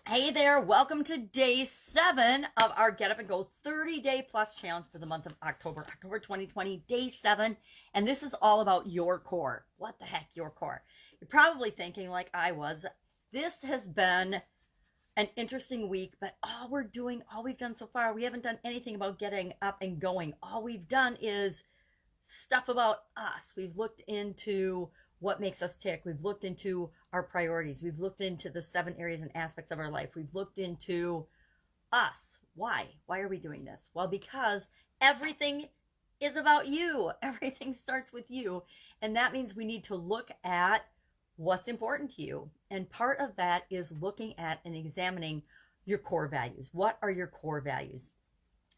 Hey there, welcome to day 7 of our Get Up and Go 30-day plus challenge for the month of October 2020, day 7. And this is all about your core. What the heck, your core? You're probably thinking, like I was, this has been an interesting week, but all we've done so far, we haven't done anything about getting up and going. All we've done is stuff about us. We've looked into what makes us tick. We've looked into our priorities. We've looked into the 7 areas and aspects of our life. We've looked into us. Why? Why are we doing this? Well, because everything is about you. Everything starts with you. And that means we need to look at what's important to you. And part of that is looking at and examining your core values. What are your core values?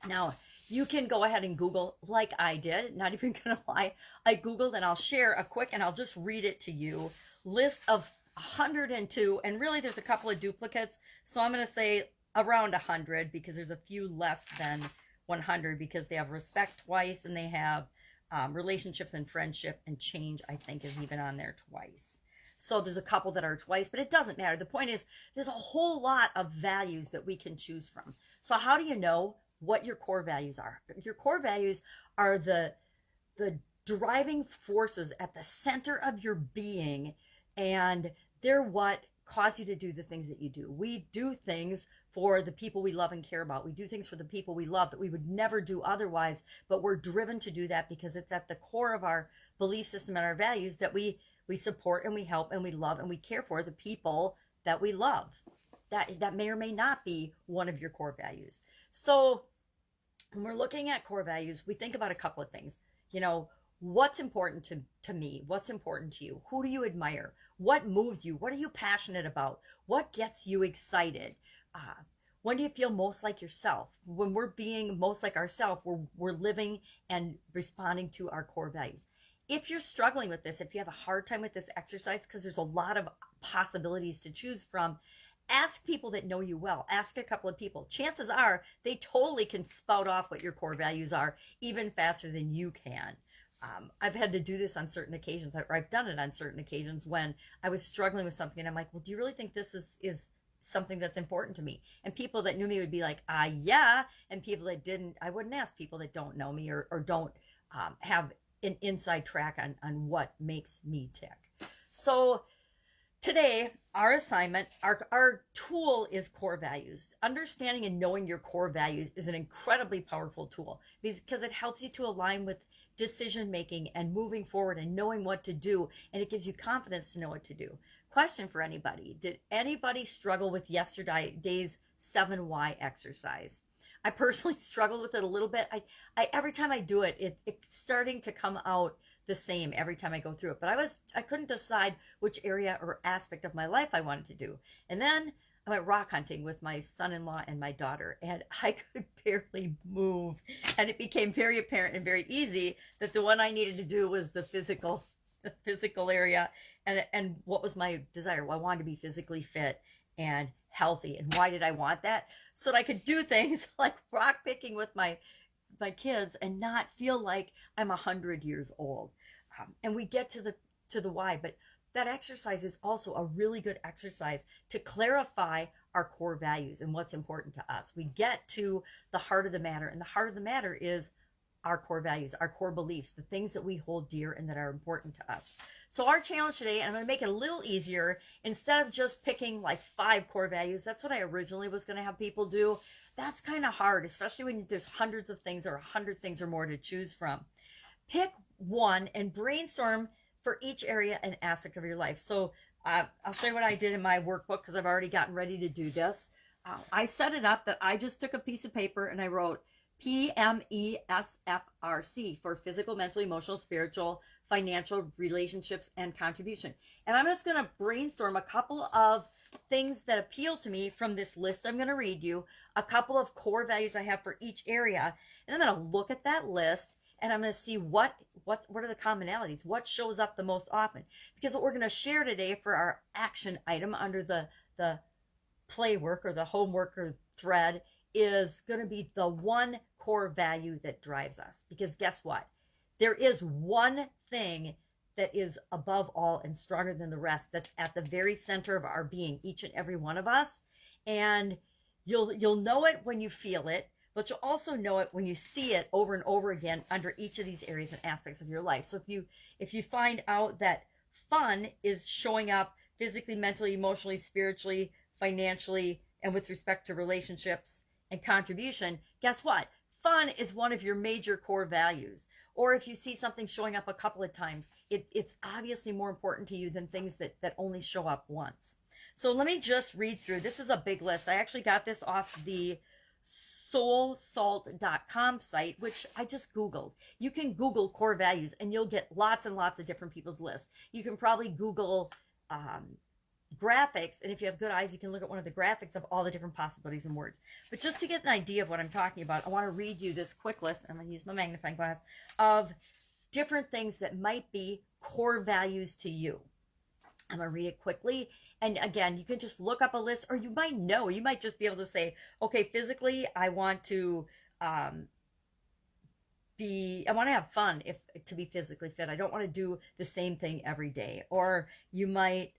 Now, you can go ahead and Google, like I did, not even gonna lie. I Googled, and I'll share a quick, and I'll just read it to you, list of 102, and really there's a couple of duplicates. So I'm gonna say around 100 because there's a few less than 100 because they have respect twice and they have relationships and friendship and change, I think, is even on there twice. So there's a couple that are twice, but it doesn't matter. The point is there's a whole lot of values that we can choose from. So how do you know what your core values are? Your core values are the driving forces at the center of your being, and they're what cause you to do the things that you do. We do things for the people we love and care about. We do things for the people we love that we would never do otherwise, but we're driven to do that because it's at the core of our belief system and our values that we support and we help and we love and we care for the people that we love. That may or may not be one of your core values. So when we're looking at core values, we think about a couple of things. What's important to me? What's important to you? Who do you admire? What moves you? What are you passionate about? What gets you excited? When do you feel most like yourself? When we're being most like ourselves, we're living and responding to our core values. If you're struggling with this, if you have a hard time with this exercise, because there's a lot of possibilities to choose from, ask people that know you well. Ask a couple of people. Chances are they totally can spout off what your core values are even faster than you can. I've had to do this on certain occasions, or I've done it on certain occasions when I was struggling with something, and I'm like, well, do you really think this is something that's important to me? And people that knew me would be like, yeah. And people that didn't, I wouldn't ask people that don't know me or don't have an inside track on what makes me tick. So today, our assignment, our tool is core values. Understanding and knowing your core values is an incredibly powerful tool because it helps you to align with decision making and moving forward and knowing what to do, and it gives you confidence to know what to do. Question for anybody: did anybody struggle with yesterday's 7 Why exercise? I personally struggled with it a little bit. I every time I do it, it's starting to come out the same every time I go through it. But I couldn't decide which area or aspect of my life I wanted to do. And then I went rock hunting with my son-in-law and my daughter, and I could barely move. And it became very apparent and very easy that the one I needed to do was the physical area. And what was my desire? Well, I wanted to be physically fit and healthy. And why did I want that? So that I could do things like rock picking with my kids and not feel like I'm 100 years old. And we get to the why, but that exercise is also a really good exercise to clarify our core values and what's important to us. We get to the heart of the matter, and the heart of the matter is our core values, our core beliefs, the things that we hold dear and that are important to us. So our challenge today, and I'm going to make it a little easier, instead of just picking like 5 core values, that's what I originally was going to have people do. That's kind of hard, especially when there's hundreds of things or 100 things or more to choose from. Pick one and brainstorm for each area and aspect of your life. So I'll show you what I did in my workbook because I've already gotten ready to do this. I set it up that I just took a piece of paper and I wrote PMESFRC for physical, mental, emotional, spiritual, financial, relationships, and contribution. And I'm just going to brainstorm a couple of things that appeal to me from this list I'm going to read you, a couple of core values I have for each area, and I'm going to look at that list and I'm going to see what are the commonalities, what shows up the most often. Because what we're going to share today for our action item under the play work or the homework or thread is going to be the one core value that drives us. Because guess what? There is one thing that is above all and stronger than the rest, that's at the very center of our being, each and every one of us. And you'll know it when you feel it, but you'll also know it when you see it over and over again under each of these areas and aspects of your life. So if you find out that fun is showing up physically, mentally, emotionally, spiritually, financially, and with respect to relationships and contribution, guess what? Fun is one of your major core values. Or if you see something showing up a couple of times, it's obviously more important to you than things that only show up once. So let me just read through. This is a big list. I actually got this off the soulsalt.com site, which I just Googled. You can Google core values and you'll get lots and lots of different people's lists. You can probably Google graphics, and if you have good eyes, you can look at one of the graphics of all the different possibilities and words. But just to get an idea of what I'm talking about, I want to read you this quick list. I'm going to use my magnifying glass of different things that might be core values to you. I'm going to read it quickly. And again, you can just look up a list, or you might know, you might just be able to say, okay, physically, I want to have fun to be physically fit. I don't want to do the same thing every day. Or you might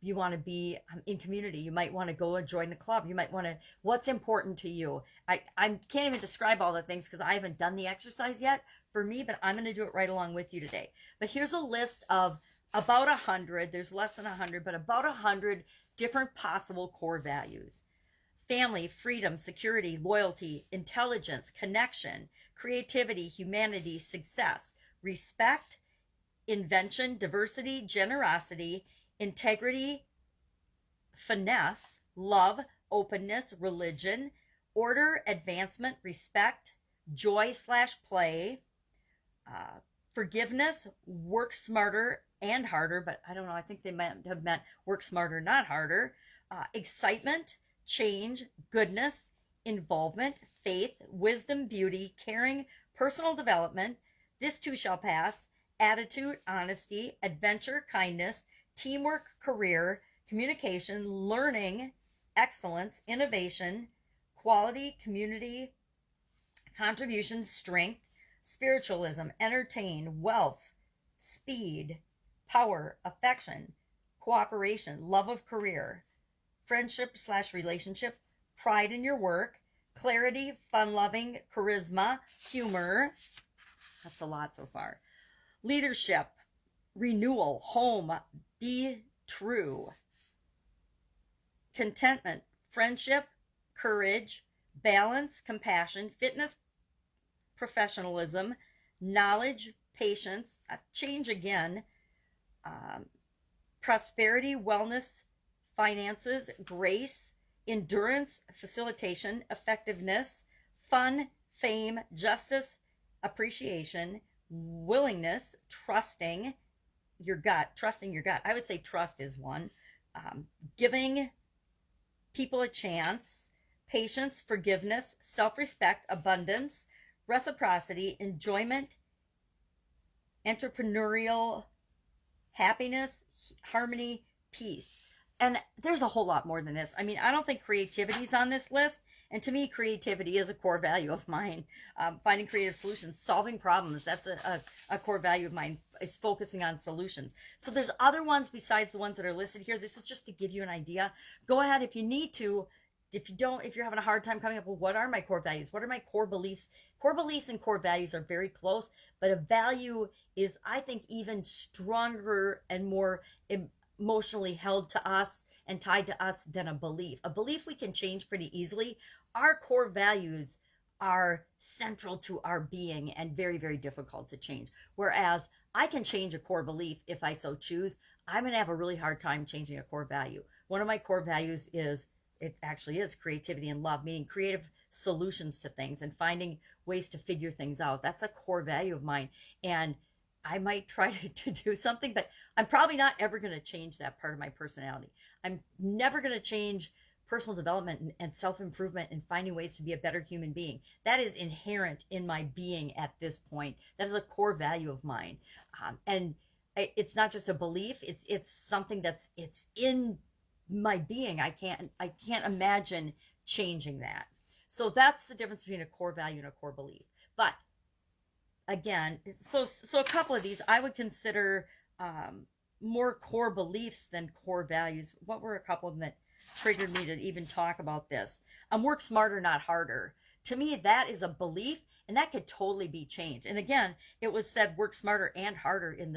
you want to be in community. You might want to go and join the club. You might want to, what's important to you? I can't even describe all the things because I haven't done the exercise yet for me, but I'm going to do it right along with you today. But here's a list of about 100, there's less than 100, but about 100 different possible core values. Family, freedom, security, loyalty, intelligence, connection, creativity, humanity, success, respect, invention, diversity, generosity, integrity, finesse, love, openness, religion, order, advancement, respect, joy/play, forgiveness, work smarter and harder, but I don't know, I think they might have meant work smarter, not harder, excitement, change, goodness, involvement, faith, wisdom, beauty, caring, personal development, this too shall pass, attitude, honesty, adventure, kindness, teamwork, career, communication, learning, excellence, innovation, quality, community, contribution, strength, spiritualism, entertain, wealth, speed, power, affection, cooperation, love of career, friendship/relationship, pride in your work, clarity, fun-loving, charisma, humor. That's a lot so far. Leadership, renewal, home, be true, contentment, friendship, courage, balance, compassion, fitness, professionalism, knowledge, patience, change again, prosperity, wellness, finances, grace, endurance, facilitation, effectiveness, fun, fame, justice, appreciation, willingness, trusting your gut. I would say trust is one. Giving people a chance, patience, forgiveness, self-respect, abundance, reciprocity, enjoyment, entrepreneurial, happiness, harmony, peace. And there's a whole lot more than this. I mean, I don't think creativity is on this list. And to me, creativity is a core value of mine. Finding creative solutions, solving problems, that's a core value of mine. It's focusing on solutions. So there's other ones besides the ones that are listed here. This is just to give you an idea. Go ahead if you need to. If you're having a hard time coming up with what are my core values? What are my core beliefs? Core beliefs and core values are very close, but a value is, I think, even stronger and more emotionally held to us and tied to us than a belief. A belief we can change pretty easily. Our core values are central to our being and very, very difficult to change. Whereas I can change a core belief if I so choose. I'm going to have a really hard time changing a core value. One of my core values is, it actually is creativity and love, meaning creative solutions to things and finding ways to figure things out. That's a core value of mine. And I might try to do something, but I'm probably not ever going to change that part of my personality. I'm never going to change personal development and self-improvement and finding ways to be a better human being. That is inherent in my being at this point. That is a core value of mine. And it's not just a belief. It's something it's in my being. I can't imagine changing that. So that's the difference between a core value and a core belief. But again, so a couple of these I would consider more core beliefs than core values. What were a couple of them that triggered me to even talk about this. Work smarter, not harder. To me, that is a belief, and that could totally be changed. And again, it was said work smarter and harder in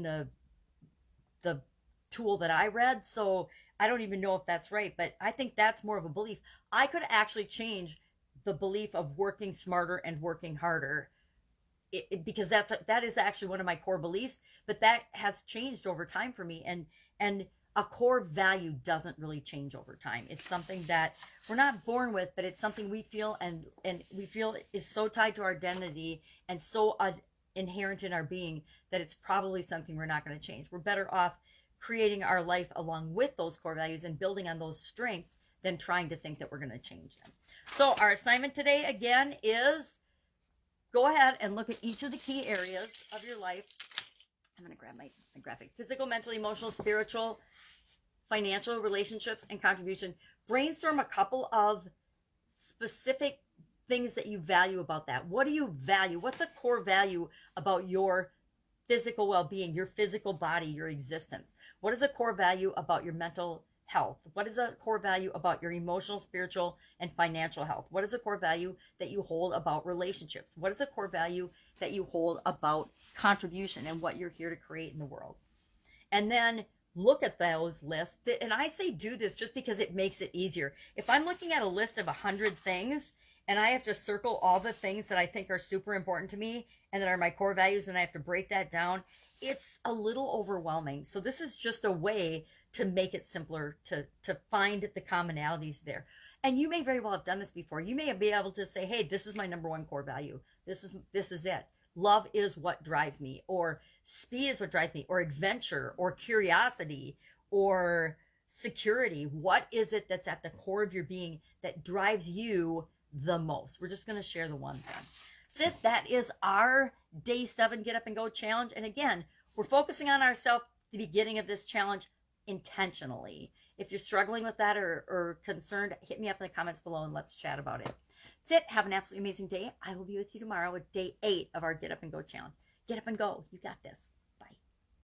the tool that I read. So I don't even know if that's right, but I think that's more of a belief. I could actually change the belief of working smarter and working harder, because that is actually one of my core beliefs, but that has changed over time for me. And a core value doesn't really change over time. It's something that we're not born with, but it's something we feel, and we feel is so tied to our identity and so inherent in our being that it's probably something we're not going to change. We're better off creating our life along with those core values and building on those strengths than trying to think that we're going to change them. So our assignment today again is go ahead and look at each of the key areas of your life. I'm going to grab my graphic. Physical, mental, emotional, spiritual, financial, relationships, and contribution. Brainstorm a couple of specific things that you value about that. What do you value? What's a core value about your physical well-being, your physical body, your existence? What is a core value about your mental health? What is a core value about your emotional, spiritual, and financial health? What is a core value that you hold about relationships? What is a core value that you hold about contribution and what you're here to create in the world? And then look at those lists. And I say do this just because it makes it easier. If I'm looking at a list of 100 things and I have to circle all the things that I think are super important to me and that are my core values, and I have to break that down, it's a little overwhelming. So this is just a way to make it simpler, to find the commonalities there. And you may very well have done this before. You may be able to say, hey, this is my number one core value. This is it. Love is what drives me, or speed is what drives me, or adventure, or curiosity, or security. What is it that's at the core of your being that drives you the most? We're just going to share the one thing. That's it. That is our day 7 Get Up and Go challenge. And again, we're focusing on ourselves at the beginning of this challenge intentionally. If you're struggling with that or concerned, hit me up in the comments below and let's chat about it. That's it. Have an absolutely amazing day. I will be with you tomorrow with day 8 of our Get Up and Go challenge. Get up and go. You got this.